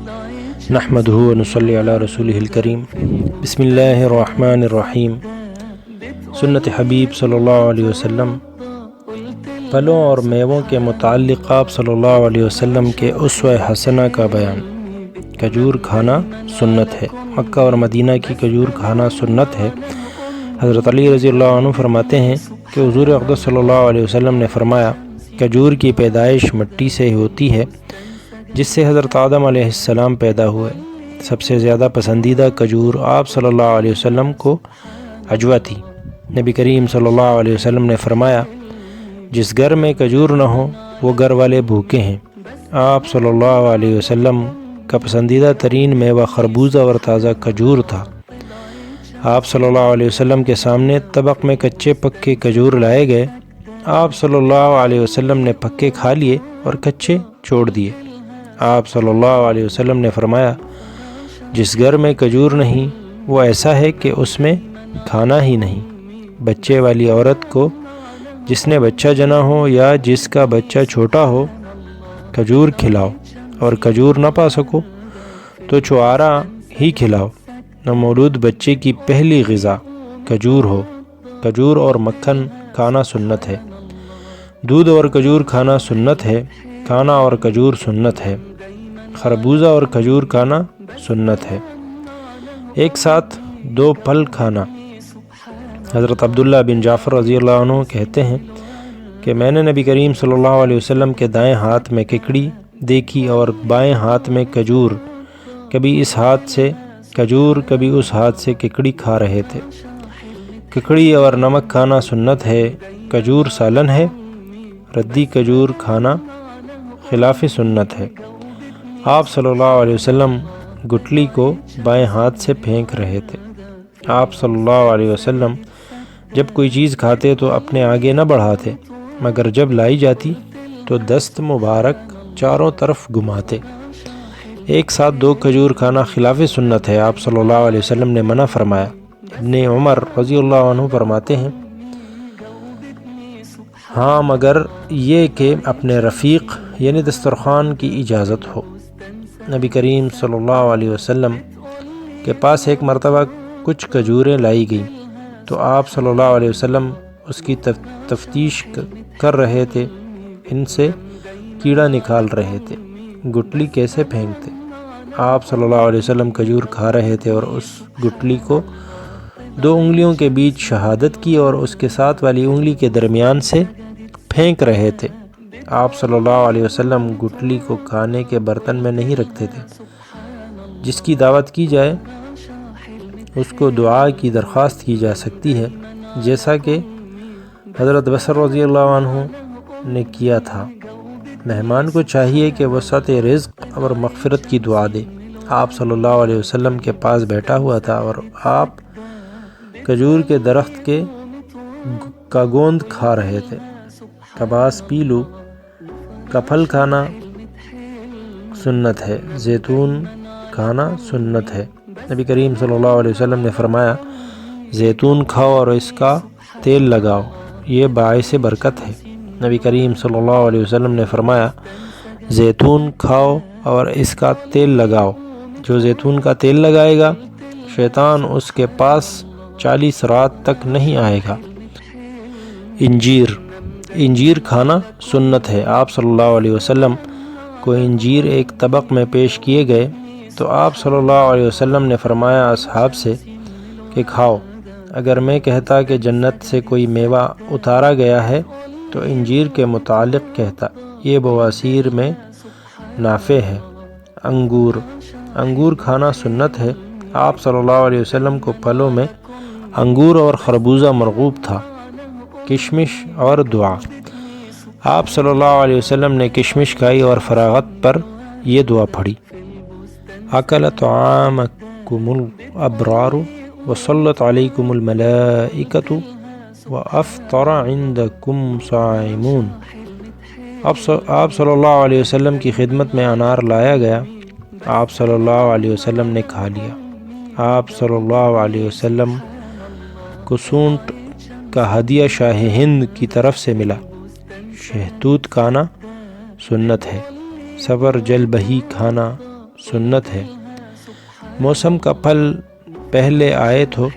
نحمدہ و نصلی علی رسولہ الکریم۔ بسم اللہ الرحمن الرحیم۔ سنت حبیب صلی اللہ علیہ وسلم۔ پھلوں اور میووں کے متعلق آپ صلی اللہ علیہ وسلم کے اسوہ حسنہ کا بیان۔ کھجور کھانا سنت ہے۔ مکہ اور مدینہ کی کھجور کھانا سنت ہے۔ حضرت علی رضی اللہ عنہ فرماتے ہیں کہ حضور اقدس صلی اللہ علیہ وسلم نے فرمایا، کھجور کی پیدائش مٹی سے ہوتی ہے جس سے حضرت آدم علیہ السلام پیدا ہوئے۔ سب سے زیادہ پسندیدہ کھجور آپ صلی اللہ علیہ وسلم کو عجوہ تھی۔ نبی کریم صلی اللہ علیہ وسلم نے فرمایا، جس گھر میں کھجور نہ ہو وہ گھر والے بھوکے ہیں۔ آپ صلی اللہ علیہ وسلم کا پسندیدہ ترین میوہ خربوزہ اور تازہ کھجور تھا۔ آپ صلی اللہ علیہ وسلم کے سامنے طبق میں کچے پکے کھجور لائے گئے۔ آپ صلی اللہ علیہ وسلم نے پکے کھا لیے اور کچے چھوڑ دیے۔ آپ صلی اللہ علیہ وسلم نے فرمایا، جس گھر میں کھجور نہیں وہ ایسا ہے کہ اس میں کھانا ہی نہیں۔ بچے والی عورت کو جس نے بچہ جنا ہو یا جس کا بچہ چھوٹا ہو کھجور کھلاؤ، اور کھجور نہ پا سکو تو چوارا ہی کھلاؤ۔ نومولود بچے کی پہلی غذا کھجور ہو۔ کھجور اور مکھن کھانا سنت ہے۔ دودھ اور کھجور کھانا سنت ہے۔ کھانا اور کھجور سنت ہے۔ خربوزہ اور کھجور کھانا سنت ہے۔ ایک ساتھ دو پھل کھانا۔ حضرت عبداللہ بن جعفر رضی اللہ عنہ کہتے ہیں کہ میں نے نبی کریم صلی اللہ علیہ وسلم کے دائیں ہاتھ میں ککڑی دیکھی اور بائیں ہاتھ میں کھجور۔ کبھی اس ہاتھ سے کھجور کبھی اس ہاتھ سے ککڑی کھا رہے تھے۔ ککڑی اور نمک کھانا سنت ہے۔ کھجور سالن ہے۔ ردی کھجور کھانا خلاف سنت ہے۔ آپ صلی اللہ علیہ وسلم گٹلی کو بائیں ہاتھ سے پھینک رہے تھے۔ آپ صلی اللہ علیہ وسلم جب کوئی چیز کھاتے تو اپنے آگے نہ بڑھاتے، مگر جب لائی جاتی تو دست مبارک چاروں طرف گھماتے۔ ایک ساتھ دو کھجور کھانا خلاف سنت ہے۔ آپ صلی اللہ علیہ وسلم نے منع فرمایا۔ ابن عمر رضی اللہ عنہ فرماتے ہیں، ہاں مگر یہ کہ اپنے رفیق یعنی دسترخوان کی اجازت ہو۔ نبی کریم صلی اللہ علیہ وسلم کے پاس ایک مرتبہ کچھ کھجوریں لائی گئیں تو آپ صلی اللہ علیہ وسلم اس کی تفتیش کر رہے تھے، ان سے کیڑا نکال رہے تھے۔ گٹلی کیسے پھینکتے؟ آپ صلی اللہ علیہ وسلم کھجور کھا رہے تھے اور اس گٹلی کو دو انگلیوں کے بیچ شہادت کی اور اس کے ساتھ والی انگلی کے درمیان سے پھینک رہے تھے۔ آپ صلی اللہ علیہ وسلم گٹلی کو کھانے کے برتن میں نہیں رکھتے تھے۔ جس کی دعوت کی جائے اس کو دعا کی درخواست کی جا سکتی ہے، جیسا کہ حضرت بصر رضی اللہ عنہ نے کیا تھا۔ مہمان کو چاہیے کہ وسعت رزق اور مغفرت کی دعا دے۔ آپ صلی اللہ علیہ وسلم کے پاس بیٹھا ہوا تھا اور آپ کھجور کے درخت کا گوند کھا رہے تھے۔ کباس پیلو کا پھل کھانا سنت ہے۔ زیتون کھانا سنت ہے۔ نبی کریم صلی اللہ علیہ وسلم نے فرمایا، زیتون کھاؤ اور اس کا تیل لگاؤ، یہ باعث برکت ہے۔ نبی کریم صلی اللہ علیہ وسلم نے فرمایا، زیتون کھاؤ اور اس کا تیل لگاؤ۔ جو زیتون کا تیل لگائے گا شیطان اس کے پاس 40 رات تک نہیں آئے گا۔ انجیر کھانا سنت ہے۔ آپ صلی اللہ علیہ وسلم کو انجیر ایک طبق میں پیش کیے گئے تو آپ صلی اللہ علیہ وسلم نے فرمایا اصحاب سے کہ کھاؤ۔ اگر میں کہتا کہ جنت سے کوئی میوہ اتارا گیا ہے تو انجیر کے متعلق کہتا، یہ بواسیر میں نافع ہے۔ انگور کھانا سنت ہے۔ آپ صلی اللہ علیہ وسلم کو پھلوں میں انگور اور خربوزہ مرغوب تھا۔ کشمش اور دعا۔ آپ صلی اللہ علیہ وسلم نے کشمش کھائی اور فراغت پر یہ دعا پڑھی، اکل طعامکم الابرار وصلت علیکم الملائکۃ وافطر عندکم صائمون۔ آپ صلی اللہ علیہ وسلم کی خدمت میں انار لایا گیا۔ آپ صلی اللہ علیہ وسلم نے کھا لیا۔ آپ صلی اللہ علیہ وسلم کو سونٹ کا ہدیہ شاہ ہند کی طرف سے ملا۔ شہتوت کھانا سنت ہے۔ صبر جل بہی کھانا سنت ہے۔ موسم کا پھل پہلے آئے تو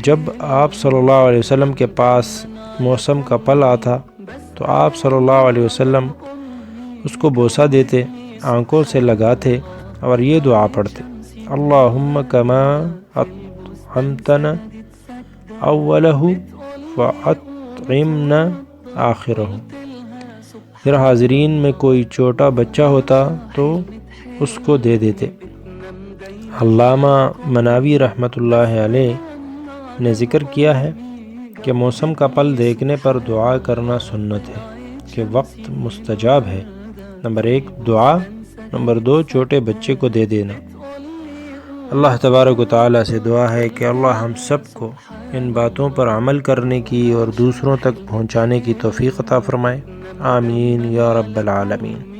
جب آپ صلی اللہ علیہ وسلم کے پاس موسم کا پھل آتا تو آپ صلی اللہ علیہ وسلم اس کو بوسہ دیتے، آنکھوں سے لگاتے اور یہ دعا پڑھتے: اللہم کما اطعمتنا اولہ فاطعمنا آخرہ۔ پھر حاضرین میں کوئی چھوٹا بچہ ہوتا تو اس کو دے دیتے۔ علامہ مناوی رحمۃ اللہ علیہ نے ذکر کیا ہے کہ موسم کا پھل دیکھنے پر دعا کرنا سنت ہے کہ وقت مستجاب ہے۔ نمبر 1 دعا، نمبر 2 چھوٹے بچے کو دے دینا۔ اللہ تبارک و تعالیٰ سے دعا ہے کہ اللہ ہم سب کو ان باتوں پر عمل کرنے کی اور دوسروں تک پہنچانے کی توفیق عطا فرمائے۔ آمین یا رب العالمین۔